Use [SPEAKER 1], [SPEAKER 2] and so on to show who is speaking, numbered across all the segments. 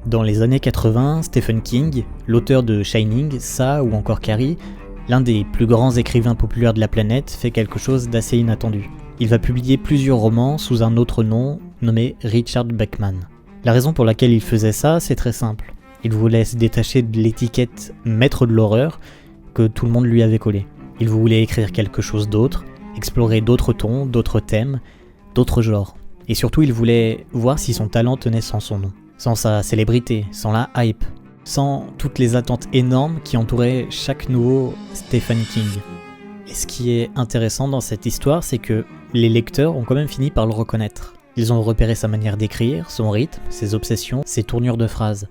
[SPEAKER 1] Dans les années 80, Stephen King, l'auteur de Shining, Ça ou encore Carrie, l'un des plus grands écrivains populaires de la planète, fait quelque chose d'assez inattendu. Il va publier plusieurs romans sous un autre nom, nommé Richard Bachman. La raison pour laquelle il faisait ça, c'est très simple. Il voulait se détacher de l'étiquette maître de l'horreur que tout le monde lui avait collée. Il voulait écrire quelque chose d'autre, explorer d'autres tons, d'autres thèmes, d'autres genres. Et surtout, il voulait voir si son talent tenait sans son nom, sans sa célébrité, sans la hype, sans toutes les attentes énormes qui entouraient chaque nouveau Stephen King. Et ce qui est intéressant dans cette histoire, c'est que les lecteurs ont quand même fini par le reconnaître. Ils ont repéré sa manière d'écrire, son rythme, ses obsessions, ses tournures de phrases.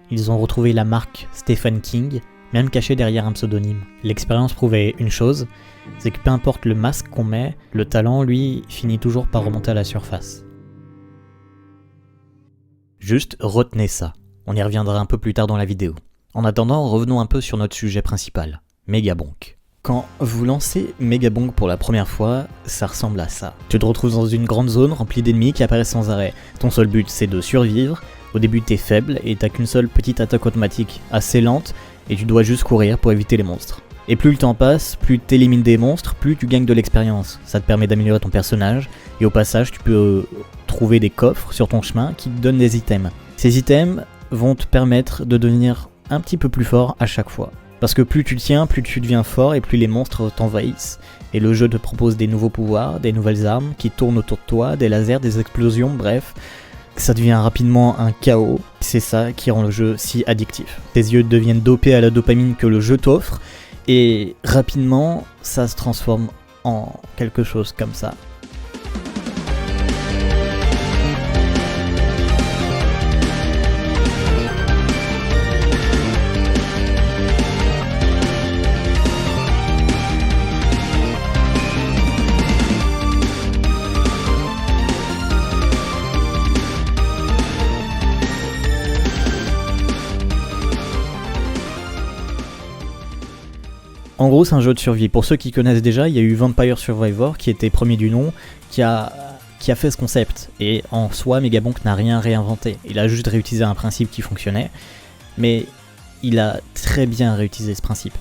[SPEAKER 1] Ils ont retrouvé la marque Stephen King, même cachée derrière un pseudonyme. L'expérience prouvait une chose, c'est que peu importe le masque qu'on met, le talent, lui, finit toujours par remonter à la surface. Juste retenez ça, on y reviendra un peu plus tard dans la vidéo. En attendant, revenons un peu sur notre sujet principal, Megabonk. Quand vous lancez Megabonk pour la première fois, ça ressemble à ça. Tu te retrouves dans une grande zone remplie d'ennemis qui apparaissent sans arrêt. Ton seul but, c'est de survivre. Au début, t'es faible et t'as qu'une seule petite attaque automatique, assez lente, et tu dois juste courir pour éviter les monstres. Et plus le temps passe, plus t'élimines des monstres, plus tu gagnes de l'expérience. Ça te permet d'améliorer ton personnage, et au passage, tu peux trouver des coffres sur ton chemin qui te donnent des items. Ces items vont te permettre de devenir un petit peu plus fort à chaque fois. Parce que plus tu tiens, plus tu deviens fort et plus les monstres t'envahissent. Et le jeu te propose des nouveaux pouvoirs, des nouvelles armes qui tournent autour de toi, des lasers, des explosions, bref. Ça devient rapidement un chaos, c'est ça qui rend le jeu si addictif. Tes yeux deviennent dopés à la dopamine que le jeu t'offre, et rapidement, ça se transforme en quelque chose comme ça. En gros, c'est un jeu de survie. Pour ceux qui connaissent déjà, il y a eu Vampire Survivor qui était premier du nom, qui a fait ce concept. Et en soi, Megabonk n'a rien réinventé. Il a juste réutilisé un principe qui fonctionnait, mais il a très bien réutilisé ce principe.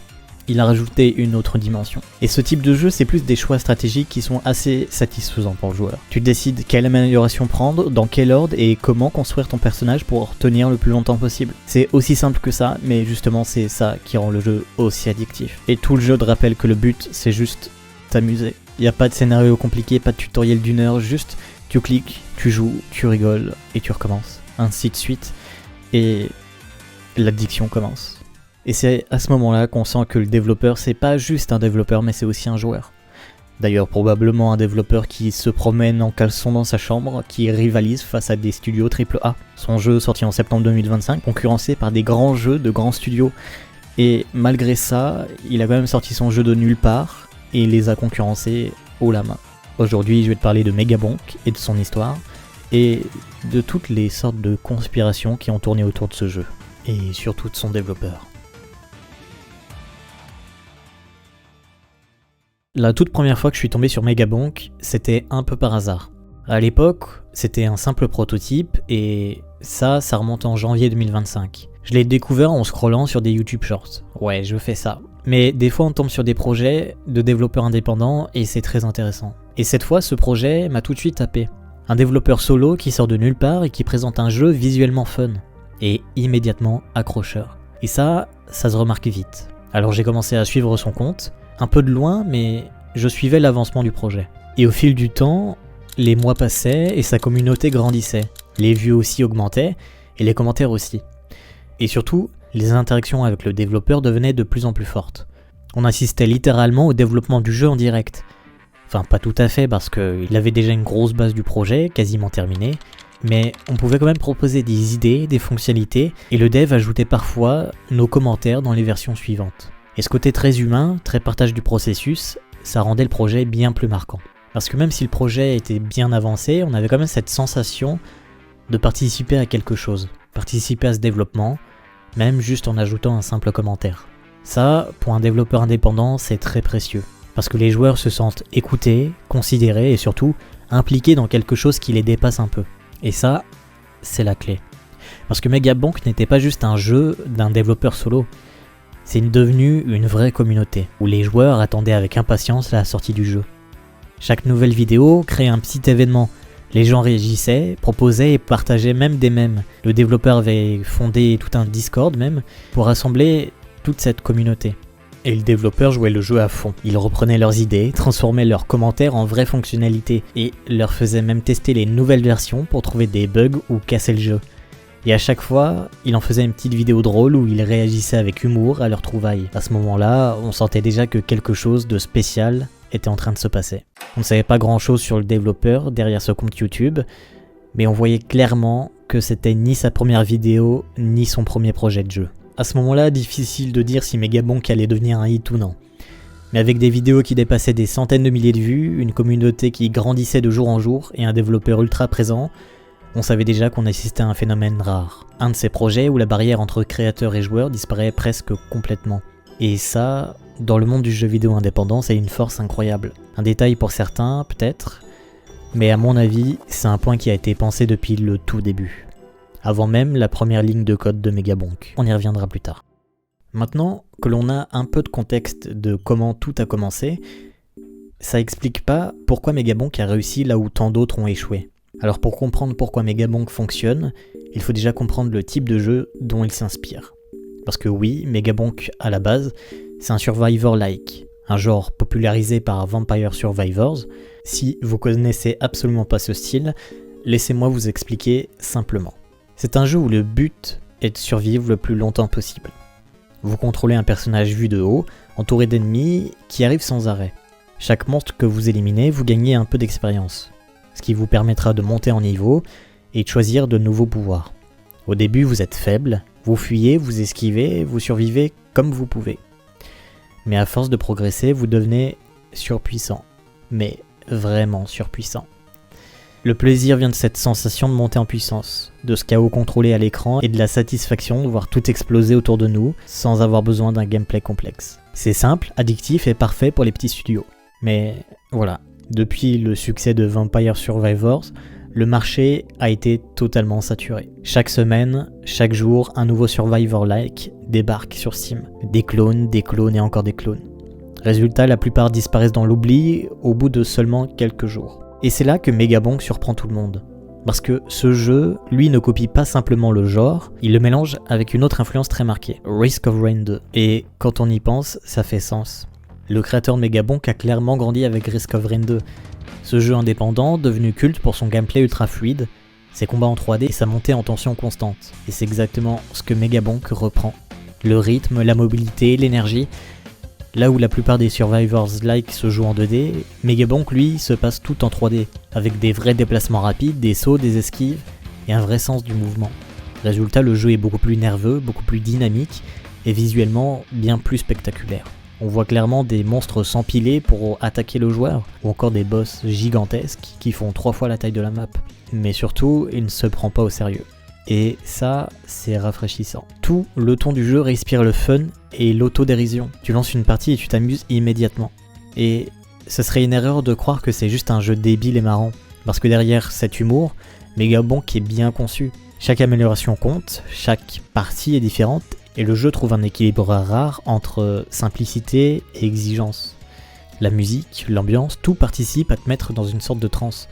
[SPEAKER 1] Il a rajouté une autre dimension. Et ce type de jeu, c'est plus des choix stratégiques qui sont assez satisfaisants pour le joueur. Tu décides quelle amélioration prendre, dans quel ordre et comment construire ton personnage pour tenir le plus longtemps possible. C'est aussi simple que ça, mais justement c'est ça qui rend le jeu aussi addictif. Et tout le jeu te rappelle que le but, c'est juste t'amuser. Il n'y a pas de scénario compliqué, pas de tutoriel d'1 heure, juste tu cliques, tu joues, tu rigoles et tu recommences. Ainsi de suite. Et l'addiction commence. Et c'est à ce moment-là qu'on sent que le développeur, c'est pas juste un développeur, mais c'est aussi un joueur. D'ailleurs, probablement un développeur qui se promène en caleçon dans sa chambre, qui rivalise face à des studios AAA. Son jeu sorti en septembre 2025, concurrencé par des grands jeux de grands studios. Et malgré ça, il a quand même sorti son jeu de nulle part, et il les a concurrencés haut la main. Aujourd'hui, je vais te parler de Megabonk et de son histoire, et de toutes les sortes de conspirations qui ont tourné autour de ce jeu. Et surtout de son développeur. La toute première fois que je suis tombé sur Megabonk, c'était un peu par hasard. À l'époque, c'était un simple prototype et ça remonte en janvier 2025. Je l'ai découvert en scrollant sur des YouTube Shorts. Ouais, je fais ça. Mais des fois on tombe sur des projets de développeurs indépendants et c'est très intéressant. Et cette fois, ce projet m'a tout de suite tapé. Un développeur solo qui sort de nulle part et qui présente un jeu visuellement fun et immédiatement accrocheur. Et ça se remarque vite. Alors j'ai commencé à suivre son compte, un peu de loin, mais je suivais l'avancement du projet. Et au fil du temps, les mois passaient et sa communauté grandissait. Les vues aussi augmentaient et les commentaires aussi. Et surtout, les interactions avec le développeur devenaient de plus en plus fortes. On assistait littéralement au développement du jeu en direct. Enfin, pas tout à fait parce qu'il avait déjà une grosse base du projet, quasiment terminée, mais on pouvait quand même proposer des idées, des fonctionnalités, et le dev ajoutait parfois nos commentaires dans les versions suivantes. Et ce côté très humain, très partage du processus, ça rendait le projet bien plus marquant. Parce que même si le projet était bien avancé, on avait quand même cette sensation de participer à quelque chose, participer à ce développement, même juste en ajoutant un simple commentaire. Ça, pour un développeur indépendant, c'est très précieux. Parce que les joueurs se sentent écoutés, considérés et surtout impliqués dans quelque chose qui les dépasse un peu. Et ça, c'est la clé. Parce que Megabank n'était pas juste un jeu d'un développeur solo, c'est devenu une vraie communauté, où les joueurs attendaient avec impatience la sortie du jeu. Chaque nouvelle vidéo créait un petit événement. Les gens réagissaient, proposaient et partageaient même des mèmes. Le développeur avait fondé tout un Discord même pour rassembler toute cette communauté. Et le développeur jouait le jeu à fond. Il reprenait leurs idées, transformait leurs commentaires en vraies fonctionnalités et leur faisait même tester les nouvelles versions pour trouver des bugs ou casser le jeu. Et à chaque fois, il en faisait une petite vidéo drôle où il réagissait avec humour à leurs trouvailles. À ce moment-là, on sentait déjà que quelque chose de spécial était en train de se passer. On ne savait pas grand-chose sur le développeur derrière ce compte YouTube, mais on voyait clairement que c'était ni sa première vidéo, ni son premier projet de jeu. À ce moment-là, difficile de dire si Megabank allait devenir un hit ou non. Mais avec des vidéos qui dépassaient des centaines de milliers de vues, une communauté qui grandissait de jour en jour et un développeur ultra présent, on savait déjà qu'on assistait à un phénomène rare. Un de ces projets où la barrière entre créateurs et joueurs disparaît presque complètement. Et ça, dans le monde du jeu vidéo indépendant, c'est une force incroyable. Un détail pour certains, peut-être, mais à mon avis, c'est un point qui a été pensé depuis le tout début. Avant même la première ligne de code de Megabank. On y reviendra plus tard. Maintenant que l'on a un peu de contexte de comment tout a commencé, ça explique pas pourquoi Megabank a réussi là où tant d'autres ont échoué. Alors pour comprendre pourquoi Megabank fonctionne, il faut déjà comprendre le type de jeu dont il s'inspire. Parce que oui, Megabank à la base, c'est un survivor-like, un genre popularisé par Vampire Survivors. Si vous connaissez absolument pas ce style, laissez-moi vous expliquer simplement. C'est un jeu où le but est de survivre le plus longtemps possible. Vous contrôlez un personnage vu de haut, entouré d'ennemis qui arrivent sans arrêt. Chaque monstre que vous éliminez, vous gagnez un peu d'expérience, ce qui vous permettra de monter en niveau et de choisir de nouveaux pouvoirs. Au début, vous êtes faible, vous fuyez, vous esquivez, vous survivez comme vous pouvez. Mais à force de progresser, vous devenez surpuissant, mais vraiment surpuissant. Le plaisir vient de cette sensation de monter en puissance, de ce chaos contrôlé à l'écran et de la satisfaction de voir tout exploser autour de nous sans avoir besoin d'un gameplay complexe. C'est simple, addictif et parfait pour les petits studios. Mais voilà, depuis le succès de Vampire Survivors, le marché a été totalement saturé. Chaque semaine, chaque jour, un nouveau Survivor-like débarque sur Steam. Des clones et encore des clones. Résultat, la plupart disparaissent dans l'oubli au bout de seulement quelques jours. Et c'est là que Megabank surprend tout le monde. Parce que ce jeu, lui, ne copie pas simplement le genre, il le mélange avec une autre influence très marquée, Risk of Rain 2. Et quand on y pense, ça fait sens. Le créateur de Megabank a clairement grandi avec Risk of Rain 2. Ce jeu indépendant, devenu culte pour son gameplay ultra fluide, ses combats en 3D et sa montée en tension constante. Et c'est exactement ce que Megabank reprend. Le rythme, la mobilité, l'énergie. Là où la plupart des Survivors-like se jouent en 2D, Megabank lui se passe tout en 3D, avec des vrais déplacements rapides, des sauts, des esquives et un vrai sens du mouvement. Résultat, le jeu est beaucoup plus nerveux, beaucoup plus dynamique et visuellement bien plus spectaculaire. On voit clairement des monstres s'empiler pour attaquer le joueur, ou encore des boss gigantesques qui font 3 fois la taille de la map. Mais surtout, il ne se prend pas au sérieux. Et ça, c'est rafraîchissant. Tout le ton du jeu respire le fun et l'autodérision. Tu lances une partie et tu t'amuses immédiatement. Et ce serait une erreur de croire que c'est juste un jeu débile et marrant. Parce que derrière cet humour, Megabank est bien conçu. Chaque amélioration compte, chaque partie est différente, et le jeu trouve un équilibre rare entre simplicité et exigence. La musique, l'ambiance, tout participe à te mettre dans une sorte de transe.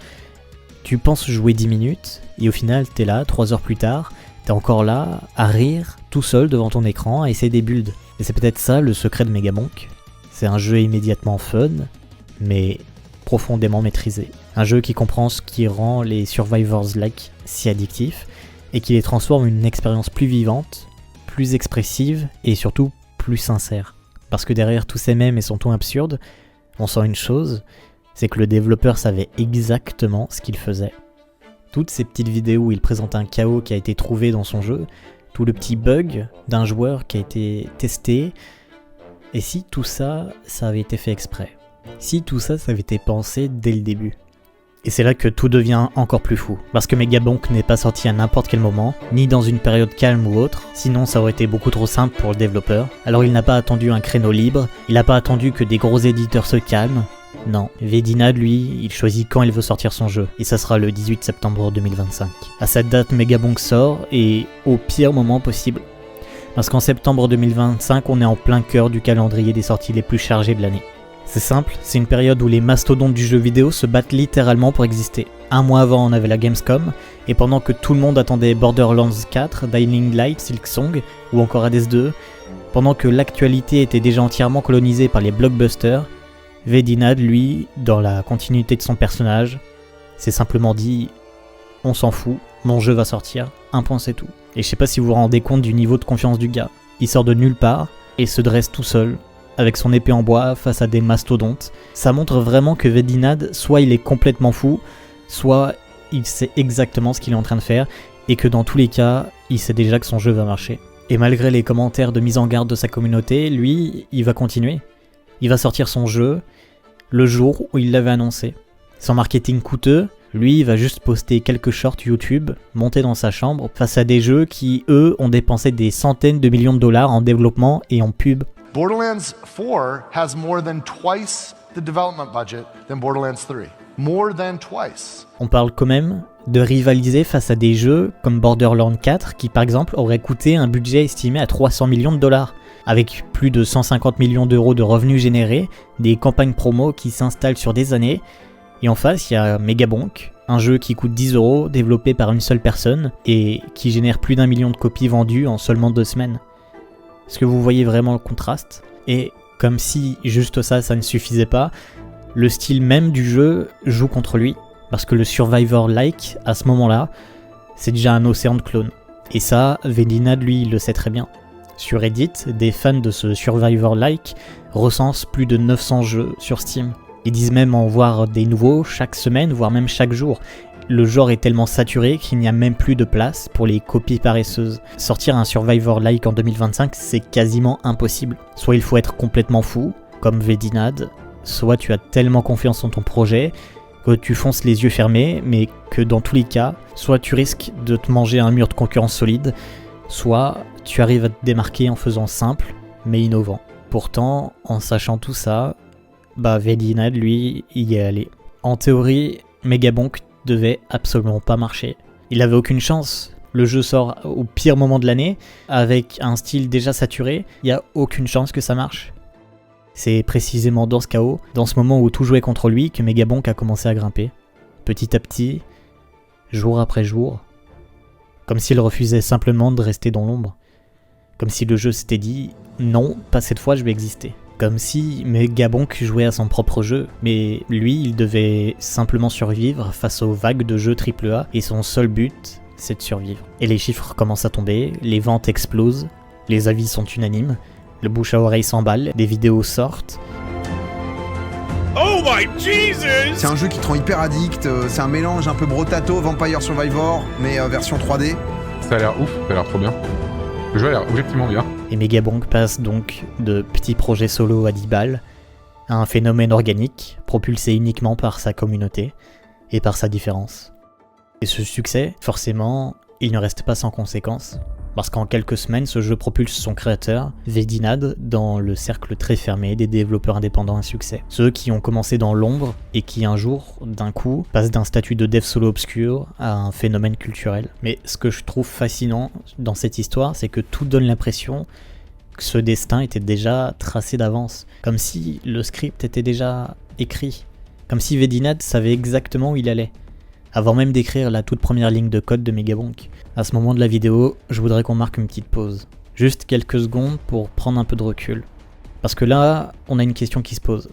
[SPEAKER 1] Tu penses jouer 10 minutes, et au final t'es là, 3 heures plus tard, t'es encore là, à rire, tout seul devant ton écran, à essayer des builds. Et c'est peut-être ça le secret de Megabank. C'est un jeu immédiatement fun, mais profondément maîtrisé. Un jeu qui comprend ce qui rend les Survivors-like si addictifs, et qui les transforme en une expérience plus vivante, plus expressive, et surtout plus sincère. Parce que derrière tous ces mèmes et son ton absurde, on sent une chose, c'est que le développeur savait exactement ce qu'il faisait. Toutes ces petites vidéos où il présente un chaos qui a été trouvé dans son jeu, tout le petit bug d'un joueur qui a été testé, et si tout ça, ça avait été fait exprès. Si tout ça, ça avait été pensé dès le début. Et c'est là que tout devient encore plus fou, parce que Megabank n'est pas sorti à n'importe quel moment, ni dans une période calme ou autre, sinon ça aurait été beaucoup trop simple pour le développeur. Alors il n'a pas attendu un créneau libre, il n'a pas attendu que des gros éditeurs se calment, Non, Vedinad, lui, il choisit quand il veut sortir son jeu, et ça sera le 18 septembre 2025. À cette date, Megabonk sort, et au pire moment possible. Parce qu'en septembre 2025, on est en plein cœur du calendrier des sorties les plus chargées de l'année. C'est simple, c'est une période où les mastodontes du jeu vidéo se battent littéralement pour exister. Un mois avant, on avait la Gamescom, et pendant que tout le monde attendait Borderlands 4, Dying Light, Silksong, ou encore Hades 2, pendant que l'actualité était déjà entièrement colonisée par les blockbusters, Vedinad, lui, dans la continuité de son personnage, s'est simplement dit « On s'en fout, mon jeu va sortir, un point c'est tout ». Et je sais pas si vous vous rendez compte du niveau de confiance du gars. Il sort de nulle part, et se dresse tout seul, avec son épée en bois face à des mastodontes. Ça montre vraiment que Vedinad, soit il est complètement fou, soit il sait exactement ce qu'il est en train de faire, et que dans tous les cas, il sait déjà que son jeu va marcher. Et malgré les commentaires de mise en garde de sa communauté, lui, il va continuer. Il va sortir son jeu le jour où il l'avait annoncé. Sans marketing coûteux, lui, il va juste poster quelques shorts YouTube, monter dans sa chambre, face à des jeux qui, eux, ont dépensé des centaines de millions de dollars en développement et en pub.
[SPEAKER 2] Borderlands 4 has more than twice the development budget than Borderlands 3. More than twice.
[SPEAKER 1] On parle quand même de rivaliser face à des jeux comme Borderlands 4 qui par exemple aurait coûté un budget estimé à 300 millions de dollars, avec plus de 150 millions d'euros de revenus générés, des campagnes promo qui s'installent sur des années, et en face il y a Megabonk, un jeu qui coûte 10 €, développé par une seule personne, et qui génère plus d'1 million de copies vendues en seulement 2 semaines. Est-ce que vous voyez vraiment le contraste? Et comme si juste ça ne suffisait pas, le style même du jeu joue contre lui, parce que le Survivor-like, à ce moment-là, c'est déjà un océan de clones. Et ça, Vedinad, lui, il le sait très bien. Sur Reddit, des fans de ce Survivor-like recensent plus de 900 jeux sur Steam. Ils disent même en voir des nouveaux chaque semaine, voire même chaque jour. Le genre est tellement saturé qu'il n'y a même plus de place pour les copies paresseuses. Sortir un Survivor-like en 2025, c'est quasiment impossible. Soit il faut être complètement fou, comme Vedinad, soit tu as tellement confiance en ton projet que tu fonces les yeux fermés, mais que dans tous les cas, soit tu risques de te manger un mur de concurrence solide, soit tu arrives à te démarquer en faisant simple, mais innovant. Pourtant, en sachant tout ça, Vedinad, lui, y est allé. En théorie, Megabonk devait absolument pas marcher. Il avait aucune chance. Le jeu sort au pire moment de l'année, avec un style déjà saturé, il n'y a aucune chance que ça marche. C'est précisément dans ce chaos, dans ce moment où tout jouait contre lui, que Megabonk a commencé à grimper. Petit à petit, jour après jour, comme s'il refusait simplement de rester dans l'ombre. Comme si le jeu s'était dit « Non, pas cette fois, je vais exister ». Comme si Megabonk jouait à son propre jeu, mais lui, il devait simplement survivre face aux vagues de jeux AAA, et son seul but, c'est de survivre. Et les chiffres commencent à tomber, les ventes explosent, les avis sont unanimes, le bouche à oreille s'emballe, des vidéos sortent.
[SPEAKER 3] Oh my Jesus!
[SPEAKER 4] C'est un jeu qui te rend hyper addict, c'est un mélange un peu Brotato, Vampire Survivor, mais version 3D.
[SPEAKER 5] Ça a l'air ouf, ça a l'air trop bien. Le jeu a l'air objectivement bien.
[SPEAKER 1] Et Megabonk passe donc de petits projets solo à 10 balles à un phénomène organique, propulsé uniquement par sa communauté et par sa différence. Et ce succès, forcément, il ne reste pas sans conséquences, parce qu'en quelques semaines, ce jeu propulse son créateur, Vedinad, dans le cercle très fermé des développeurs indépendants à succès. Ceux qui ont commencé dans l'ombre et qui un jour, d'un coup, passent d'un statut de dev solo obscur à un phénomène culturel. Mais ce que je trouve fascinant dans cette histoire, c'est que tout donne l'impression que ce destin était déjà tracé d'avance, comme si le script était déjà écrit, comme si Vedinad savait exactement où il allait, avant même d'écrire la toute première ligne de code de Megabonk. À ce moment de la vidéo, je voudrais qu'on marque une petite pause. Juste quelques secondes pour prendre un peu de recul. Parce que là, on a une question qui se pose.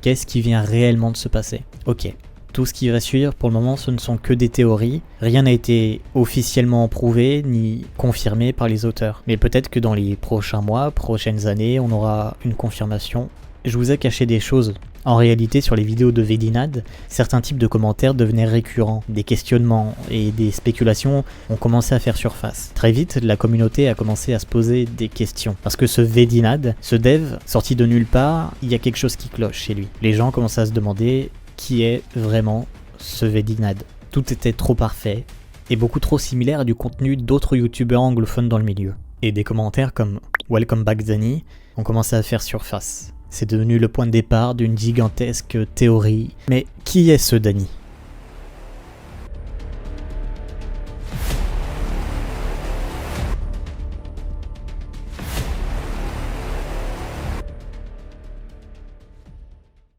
[SPEAKER 1] Qu'est-ce qui vient réellement de se passer? Ok, tout ce qui va suivre pour le moment, ce ne sont que des théories. Rien n'a été officiellement prouvé ni confirmé par les auteurs. Mais peut-être que dans les prochains mois, prochaines années, on aura une confirmation. Je vous ai caché des choses. En réalité, sur les vidéos de Vedinad, certains types de commentaires devenaient récurrents. Des questionnements et des spéculations ont commencé à faire surface. Très vite, la communauté a commencé à se poser des questions. Parce que ce Vedinad, ce dev, sorti de nulle part, il y a quelque chose qui cloche chez lui. Les gens commençaient à se demander qui est vraiment ce Vedinad. Tout était trop parfait et beaucoup trop similaire à du contenu d'autres youtubeurs anglophones dans le milieu. Et des commentaires comme Welcome Back Danny ont commencé à faire surface. C'est devenu le point de départ d'une gigantesque théorie. Mais qui est ce Danny ?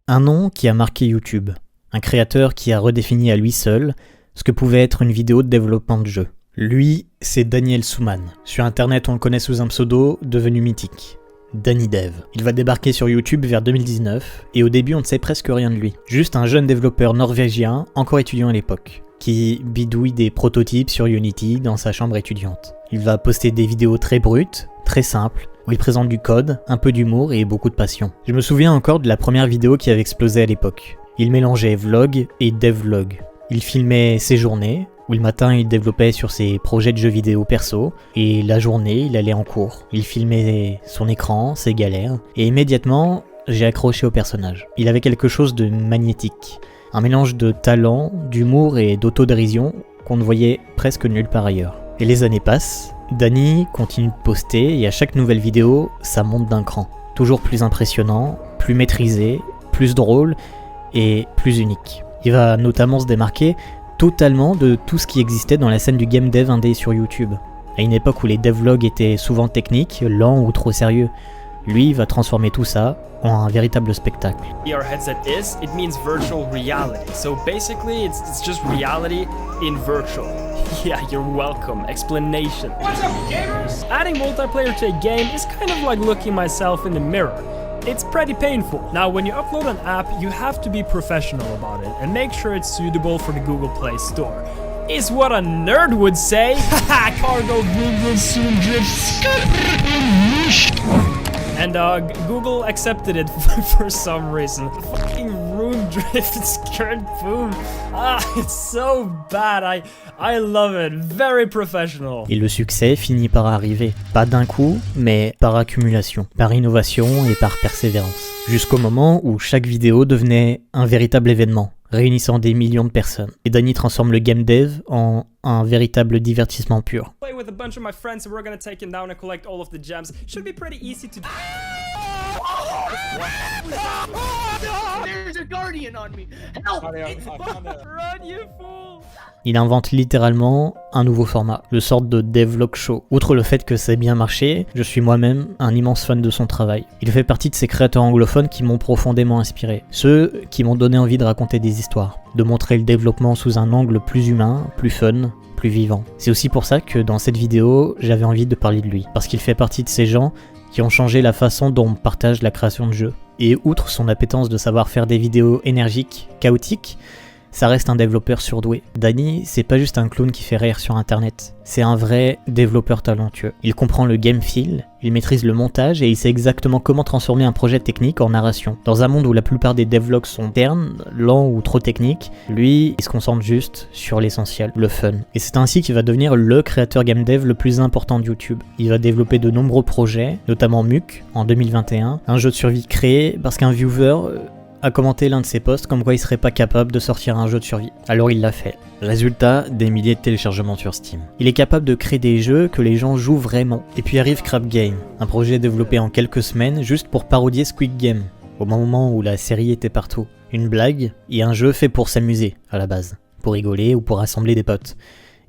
[SPEAKER 1] Un nom qui a marqué YouTube. Un créateur qui a redéfini à lui seul ce que pouvait être une vidéo de développement de jeu. Lui, c'est Daniel Souman. Sur internet, on le connaît sous un pseudo devenu mythique. DannyDev. Il va débarquer sur YouTube vers 2019, et au début on ne sait presque rien de lui. Juste un jeune développeur norvégien, encore étudiant à l'époque, qui bidouille des prototypes sur Unity dans sa chambre étudiante. Il va poster des vidéos très brutes, très simples, où il présente du code, un peu d'humour et beaucoup de passion. Je me souviens encore de la première vidéo qui avait explosé à l'époque. Il mélangeait vlog et devlog. Il filmait ses journées, où le matin il développait sur ses projets de jeux vidéo perso, et la journée il allait en cours. Il filmait son écran, ses galères, et immédiatement j'ai accroché au personnage. Il avait quelque chose de magnétique, un mélange de talent, d'humour et d'autodérision qu'on ne voyait presque nulle part ailleurs. Et les années passent, Danny continue de poster et à chaque nouvelle vidéo, ça monte d'un cran. Toujours plus impressionnant, plus maîtrisé, plus drôle et plus unique. Il va notamment se démarquer totalement de tout ce qui existait dans la scène du game dev indé sur YouTube. À une époque où les devlogs étaient souvent techniques, lents ou trop sérieux, lui va transformer tout ça en un véritable spectacle.
[SPEAKER 6] VR headset is, it means virtual reality. So basically it's just reality in virtual. Yeah, you're welcome. Explanation. What's up, gamers? Adding multiplayer to a game is kind of like looking myself in the mirror. It's pretty painful. Now, when you upload an app, you have to be professional about it and make sure it's suitable for the Google Play Store. Is what a nerd would say. Haha, cargo and Google accepted it for some reason. Fucking rune drift skirt boom. It's so bad. I love it. Very professional.
[SPEAKER 1] Et le succès finit par arriver. Pas d'un coup, mais par accumulation, par innovation et par persévérance. Jusqu'au moment où chaque vidéo devenait un véritable événement, réunissant des millions de personnes. Et Danny transforme le game dev en un véritable divertissement pur.
[SPEAKER 6] Play with a bunch of my friends and we're gonna take him down and collect all of the gems. Should be pretty easy to do.
[SPEAKER 7] There's a guardian on me. Help!
[SPEAKER 6] Run, you fool!
[SPEAKER 1] Il invente littéralement un nouveau format, le sort de devlog show. Outre le fait que ça ait bien marché, je suis moi-même un immense fan de son travail. Il fait partie de ces créateurs anglophones qui m'ont profondément inspiré. Ceux qui m'ont donné envie de raconter des histoires, de montrer le développement sous un angle plus humain, plus fun, plus vivant. C'est aussi pour ça que dans cette vidéo, j'avais envie de parler de lui. Parce qu'il fait partie de ces gens qui ont changé la façon dont on partage la création de jeux. Et outre son appétence de savoir faire des vidéos énergiques, chaotiques, ça reste un développeur surdoué. Danny, c'est pas juste un clown qui fait rire sur internet, c'est un vrai développeur talentueux. Il comprend le game feel, il maîtrise le montage et il sait exactement comment transformer un projet technique en narration. Dans un monde où la plupart des devlogs sont ternes, lents ou trop techniques, lui, il se concentre juste sur l'essentiel, le fun. Et c'est ainsi qu'il va devenir le créateur game dev le plus important de YouTube. Il va développer de nombreux projets, notamment Muck en 2021, un jeu de survie créé parce qu'un viewer a commenté l'un de ses posts comme quoi il serait pas capable de sortir un jeu de survie. Alors il l'a fait. Résultat, des milliers de téléchargements sur Steam. Il est capable de créer des jeux que les gens jouent vraiment. Et puis arrive Crab Game, un projet développé en quelques semaines juste pour parodier Squid Game, au moment où la série était partout. Une blague et un jeu fait pour s'amuser à la base, pour rigoler ou pour rassembler des potes.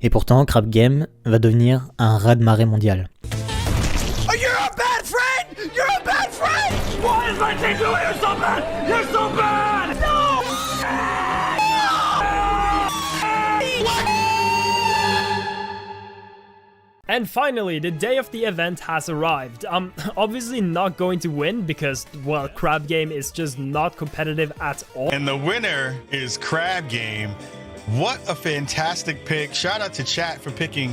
[SPEAKER 1] Et pourtant, Crab Game va devenir un raz-de-marée mondial.
[SPEAKER 3] Why is my team doing you so bad? You're so bad! No!
[SPEAKER 6] And finally, the day of the event has arrived. I'm obviously not going to win because, well, Crab Game is just not competitive at all.
[SPEAKER 8] And the winner is Crab Game. What a fantastic pick. Shout out to chat for picking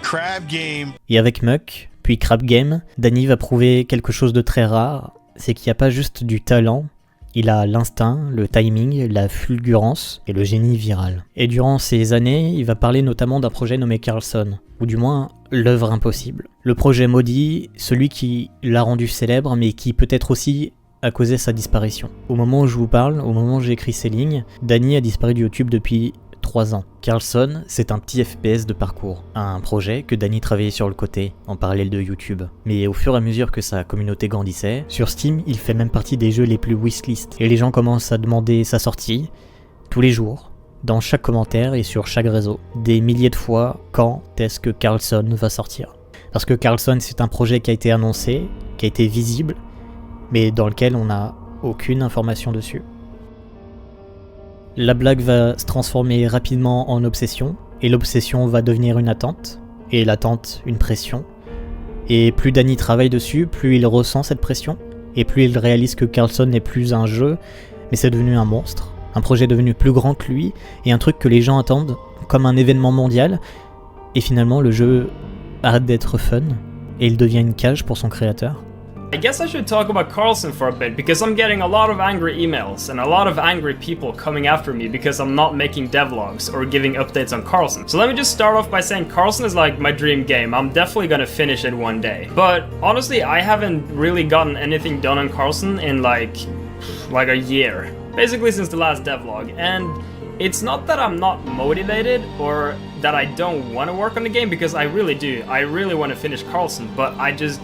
[SPEAKER 8] Crab Game.
[SPEAKER 1] Et avec Muck, puis Crab Game, Danny va prouver quelque chose de très rare, c'est qu'il n'y a pas juste du talent, il a l'instinct, le timing, la fulgurance et le génie viral. Et durant ces années, il va parler notamment d'un projet nommé Carlson, ou du moins l'œuvre impossible. Le projet maudit, celui qui l'a rendu célèbre mais qui peut-être aussi a causé sa disparition. Au moment où je vous parle, au moment où j'écris ces lignes, Danny a disparu de YouTube depuis 3 ans. Carlson, c'est un petit FPS de parcours, un projet que Danny travaillait sur le côté, en parallèle de YouTube. Mais au fur et à mesure que sa communauté grandissait, sur Steam, il fait même partie des jeux les plus wishlist, et les gens commencent à demander sa sortie, tous les jours, dans chaque commentaire et sur chaque réseau. Des milliers de fois, quand est-ce que Carlson va sortir ? Parce que Carlson, c'est un projet qui a été annoncé, qui a été visible, mais dans lequel on n'a aucune information dessus. La blague va se transformer rapidement en obsession, et l'obsession va devenir une attente, et l'attente une pression. Et plus Danny travaille dessus, plus il ressent cette pression, et plus il réalise que Carlson n'est plus un jeu, mais c'est devenu un monstre, un projet devenu plus grand que lui, et un truc que les gens attendent comme un événement mondial, et finalement le jeu arrête d'être fun, et il devient une cage pour son créateur.
[SPEAKER 6] I guess I should talk about Carlson for a bit, because I'm getting a lot of angry emails and a lot of angry people coming after me because I'm not making devlogs or giving updates on Carlson. So let me just start off by saying Carlson is like my dream game. I'm definitely gonna finish it one day. But honestly, I haven't really gotten anything done on Carlson in like a year. Basically since the last devlog. And it's not that I'm not motivated or that I don't want to work on the game, because I really do. I really want to finish Carlson, but I just...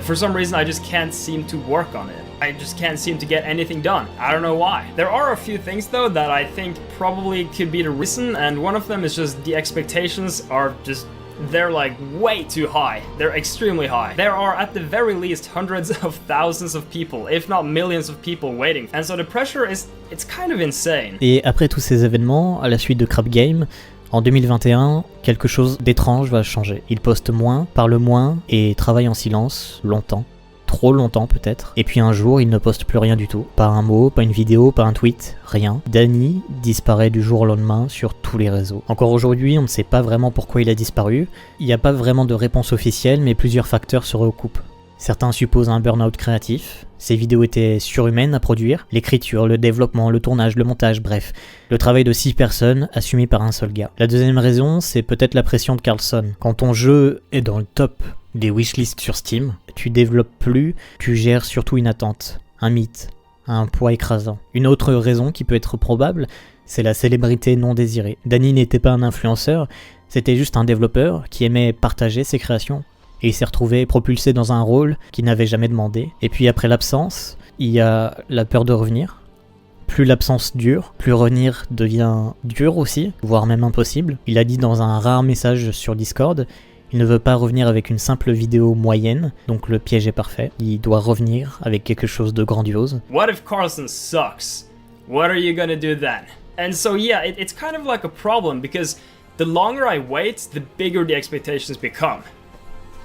[SPEAKER 6] for some reason, I just can't seem to work on it. I just can't seem to get anything done. I don't know why. There are a few things though that I think probably could be the reason, and one of them is just the expectations are just... they're like way too high. They're extremely high. There are at the very least hundreds of thousands of people, if not millions of people waiting. And so the pressure is... it's kind of insane.
[SPEAKER 1] Et après tous ces événements, à la suite de Crab Game, en 2021, quelque chose d'étrange va changer. Il poste moins, parle moins et travaille en silence longtemps. Trop longtemps peut-être. Et puis un jour, il ne poste plus rien du tout. Pas un mot, pas une vidéo, pas un tweet, rien. Danny disparaît du jour au lendemain sur tous les réseaux. Encore aujourd'hui, on ne sait pas vraiment pourquoi il a disparu. Il n'y a pas vraiment de réponse officielle, mais plusieurs facteurs se recoupent. Certains supposent un burn-out créatif. Ces vidéos étaient surhumaines à produire. L'écriture, le développement, le tournage, le montage, bref. Le travail de 6 personnes assumé par un seul gars. La deuxième raison, c'est peut-être la pression de Carlson. Quand ton jeu est dans le top des wishlists sur Steam, tu développes plus, tu gères surtout une attente, un mythe, un poids écrasant. Une autre raison qui peut être probable, c'est la célébrité non désirée. Danny n'était pas un influenceur, c'était juste un développeur qui aimait partager ses créations. Et il s'est retrouvé propulsé dans un rôle qu'il n'avait jamais demandé. Et puis après l'absence, il y a la peur de revenir. Plus l'absence dure, plus revenir devient dur aussi, voire même impossible. Il a dit dans un rare message sur Discord, il ne veut pas revenir avec une simple vidéo moyenne, donc le piège est parfait. Il doit revenir avec quelque chose de grandiose.
[SPEAKER 6] What if Carlson sucks? What are you gonna do then? And so yeah, it's kind of like a problem, because the longer I wait, the bigger the expectations become.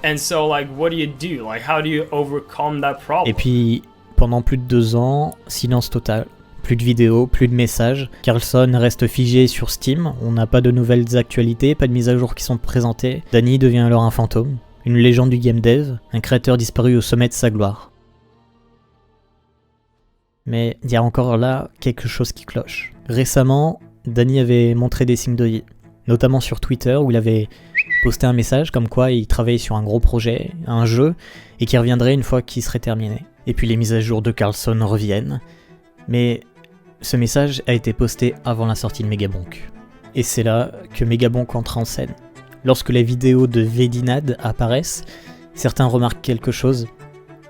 [SPEAKER 6] And so, like, what do? Like, how do you overcome that problem?
[SPEAKER 1] Et puis, pendant plus de 2 ans, silence total. Plus de vidéos, plus de messages. Carlson reste figé sur Steam. On n'a pas de nouvelles actualités, pas de mises à jour qui sont présentées. Danny devient alors un fantôme, une légende du game dev, un créateur disparu au sommet de sa gloire. Mais il y a encore là quelque chose qui cloche. Récemment, Danny avait montré des signes de vie, notamment sur Twitter où il avait posté un message comme quoi il travaillait sur un gros projet, un jeu, et qui reviendrait une fois qu'il serait terminé. Et puis les mises à jour de Carlson reviennent, mais ce message a été posté avant la sortie de Megabonk. Et c'est là que Megabonk entre en scène. Lorsque les vidéos de Vedinad apparaissent, certains remarquent quelque chose,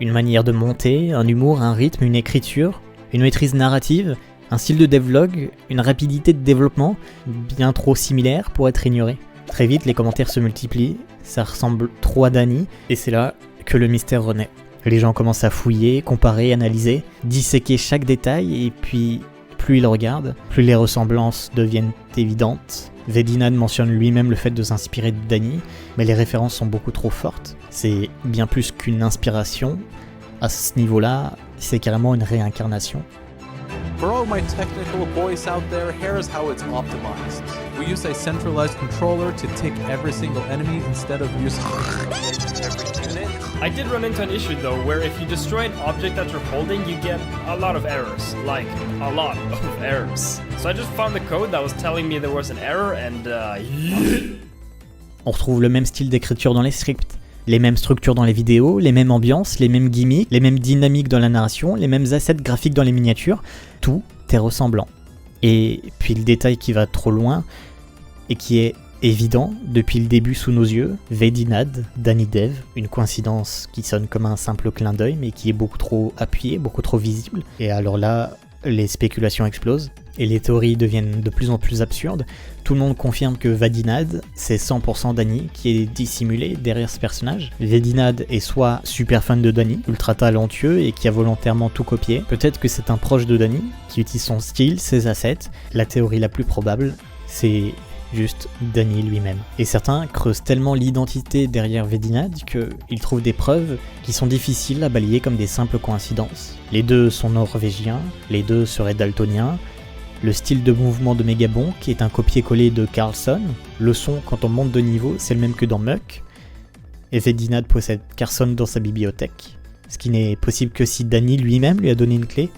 [SPEAKER 1] une manière de monter, un humour, un rythme, une écriture, une maîtrise narrative, un style de devlog, une rapidité de développement bien trop similaire pour être ignoré. Très vite, les commentaires se multiplient, ça ressemble trop à Danny, et c'est là que le mystère renaît. Les gens commencent à fouiller, comparer, analyser, disséquer chaque détail, et puis plus ils regardent, plus les ressemblances deviennent évidentes. Vedinad mentionne lui-même le fait de s'inspirer de Danny, mais les références sont beaucoup trop fortes. C'est bien plus qu'une inspiration, à ce niveau-là, c'est carrément une réincarnation.
[SPEAKER 9] For all my technical boys out there, here's how it's optimized. We use a centralized controller to tick every single enemy instead of using every unit.
[SPEAKER 6] I did run into an issue though, where if you destroy an object that you're holding, you get a lot of errors. Like, a lot of errors. So I just found the code that was telling me there was an error and
[SPEAKER 1] On retrouve le même style d'écriture dans les scripts, les mêmes structures dans les vidéos, les mêmes ambiances, les mêmes gimmicks, les mêmes dynamiques dans la narration, les mêmes assets graphiques dans les miniatures, tout est ressemblant. Et puis le détail qui va trop loin, et qui est évident depuis le début sous nos yeux, Vedinad, Danny Dev, une coïncidence qui sonne comme un simple clin d'œil, mais qui est beaucoup trop appuyée, beaucoup trop visible. Et alors là, les spéculations explosent, et les théories deviennent de plus en plus absurdes. Tout le monde confirme que Vedinad, c'est 100% Danny qui est dissimulé derrière ce personnage. Vedinad est soit super fan de Danny, ultra talentueux et qui a volontairement tout copié. Peut-être que c'est un proche de Danny, qui utilise son style, ses assets. La théorie la plus probable, c'est juste Danny lui-même. Et certains creusent tellement l'identité derrière Vedinad qu'ils trouvent des preuves qui sont difficiles à balayer comme des simples coïncidences. Les deux sont norvégiens, les deux seraient daltoniens, le style de mouvement de Megabonk est un copier-coller de Carlson, le son quand on monte de niveau c'est le même que dans Muck, et Vedinad possède Carlson dans sa bibliothèque, ce qui n'est possible que si Danny lui-même lui a donné une clé,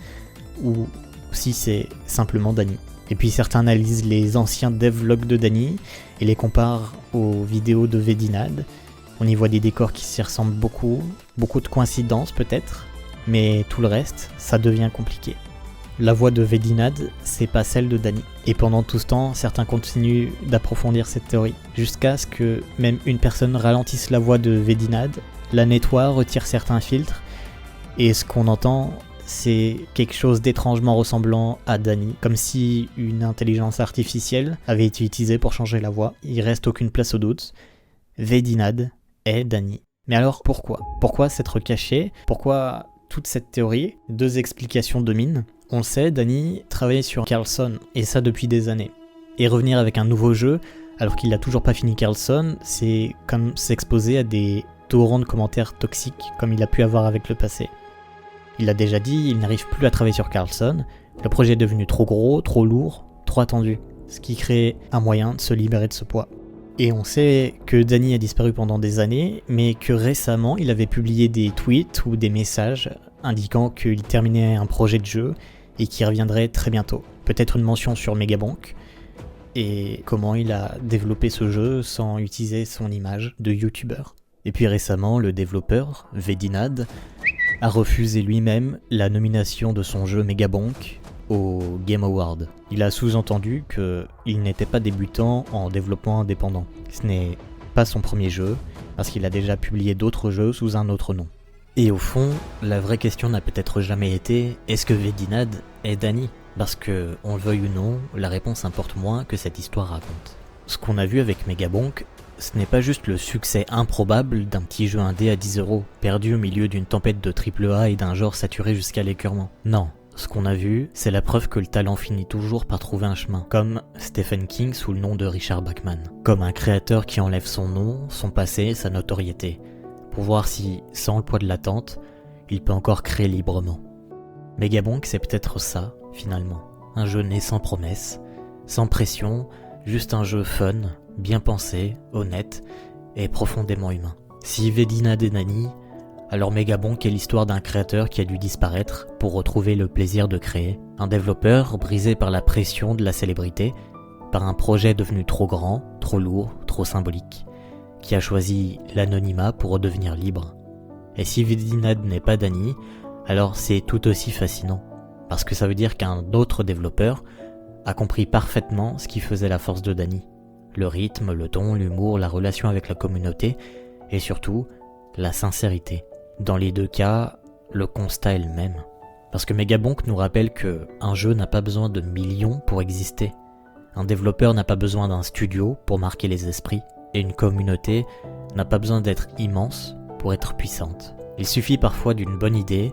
[SPEAKER 1] ou si c'est simplement Danny. Et puis certains analysent les anciens devlogs de Danny et les comparent aux vidéos de Vedinad. On y voit des décors qui s'y ressemblent beaucoup de coïncidences peut-être, mais tout le reste, ça devient compliqué. La voix de Vedinad, c'est pas celle de Danny. Et pendant tout ce temps, certains continuent d'approfondir cette théorie, jusqu'à ce que même une personne ralentisse la voix de Vedinad, la nettoie, retire certains filtres, et ce qu'on entend, c'est quelque chose d'étrangement ressemblant à Danny, comme si une intelligence artificielle avait été utilisée pour changer la voix. Il reste aucune place au doute. Vedinad est Danny. Mais alors pourquoi ? Pourquoi s'être caché ? Pourquoi toute cette théorie ? Deux explications dominent. On le sait, Danny travaillait sur Carlson, et ça depuis des années. Et revenir avec un nouveau jeu, alors qu'il n'a toujours pas fini Carlson, c'est comme s'exposer à des torrents de commentaires toxiques, comme il a pu avoir avec le passé. Il l'a déjà dit, il n'arrive plus à travailler sur Carlson, le projet est devenu trop gros, trop lourd, trop attendu, ce qui crée un moyen de se libérer de ce poids. Et on sait que Danny a disparu pendant des années, mais que récemment il avait publié des tweets ou des messages indiquant qu'il terminait un projet de jeu et qu'il reviendrait très bientôt. Peut-être une mention sur Megabonk, et comment il a développé ce jeu sans utiliser son image de youtubeur. Et puis récemment, le développeur, Vedinad, a refusé lui-même la nomination de son jeu Megabonk au Game Award. Il a sous-entendu qu'il n'était pas débutant en développement indépendant. Ce n'est pas son premier jeu, parce qu'il a déjà publié d'autres jeux sous un autre nom. Et au fond, la vraie question n'a peut-être jamais été « Est-ce que Vedinad est Danny ?» Parce que, on le veuille ou non, la réponse importe moins que cette histoire raconte. Ce qu'on a vu avec Megabonk, ce n'est pas juste le succès improbable d'un petit jeu indé à 10€, perdu au milieu d'une tempête de AAA et d'un genre saturé jusqu'à l'écœurement. Non, ce qu'on a vu, c'est la preuve que le talent finit toujours par trouver un chemin, comme Stephen King sous le nom de Richard Bachman, comme un créateur qui enlève son nom, son passé, sa notoriété, pour voir si, sans le poids de l'attente, il peut encore créer librement. Megabonk, c'est peut-être ça, finalement, un jeu né sans promesse, sans pression, juste un jeu fun, bien pensé, honnête et profondément humain. Si Vedinad est Danny, alors Megabonk est l'histoire d'un créateur qui a dû disparaître pour retrouver le plaisir de créer. Un développeur brisé par la pression de la célébrité, par un projet devenu trop grand, trop lourd, trop symbolique, qui a choisi l'anonymat pour redevenir libre. Et si Vedinad n'est pas Danny, alors c'est tout aussi fascinant, parce que ça veut dire qu'un autre développeur a compris parfaitement ce qui faisait la force de Danny. Le rythme, le ton, l'humour, la relation avec la communauté, et surtout, la sincérité. Dans les deux cas, le constat est le même. Parce que Megabonk nous rappelle que un jeu n'a pas besoin de millions pour exister. Un développeur n'a pas besoin d'un studio pour marquer les esprits, et une communauté n'a pas besoin d'être immense pour être puissante. Il suffit parfois d'une bonne idée,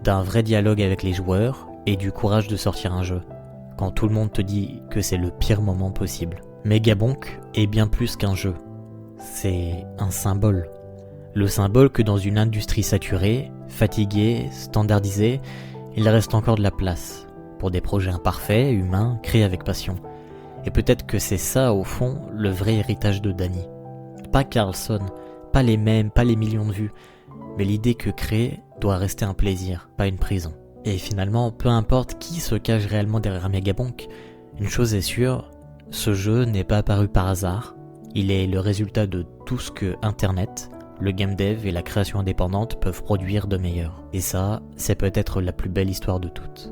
[SPEAKER 1] d'un vrai dialogue avec les joueurs, et du courage de sortir un jeu, quand tout le monde te dit que c'est le pire moment possible. Megabonk est bien plus qu'un jeu, c'est un symbole. Le symbole que dans une industrie saturée, fatiguée, standardisée, il reste encore de la place pour des projets imparfaits, humains, créés avec passion. Et peut-être que c'est ça au fond le vrai héritage de Danny. Pas Carlson, pas les mèmes, pas les millions de vues, mais l'idée que créer doit rester un plaisir, pas une prison. Et finalement, peu importe qui se cache réellement derrière Megabonk, une chose est sûre, ce jeu n'est pas apparu par hasard, il est le résultat de tout ce que Internet, le game dev et la création indépendante peuvent produire de meilleur. Et ça, c'est peut-être la plus belle histoire de toutes.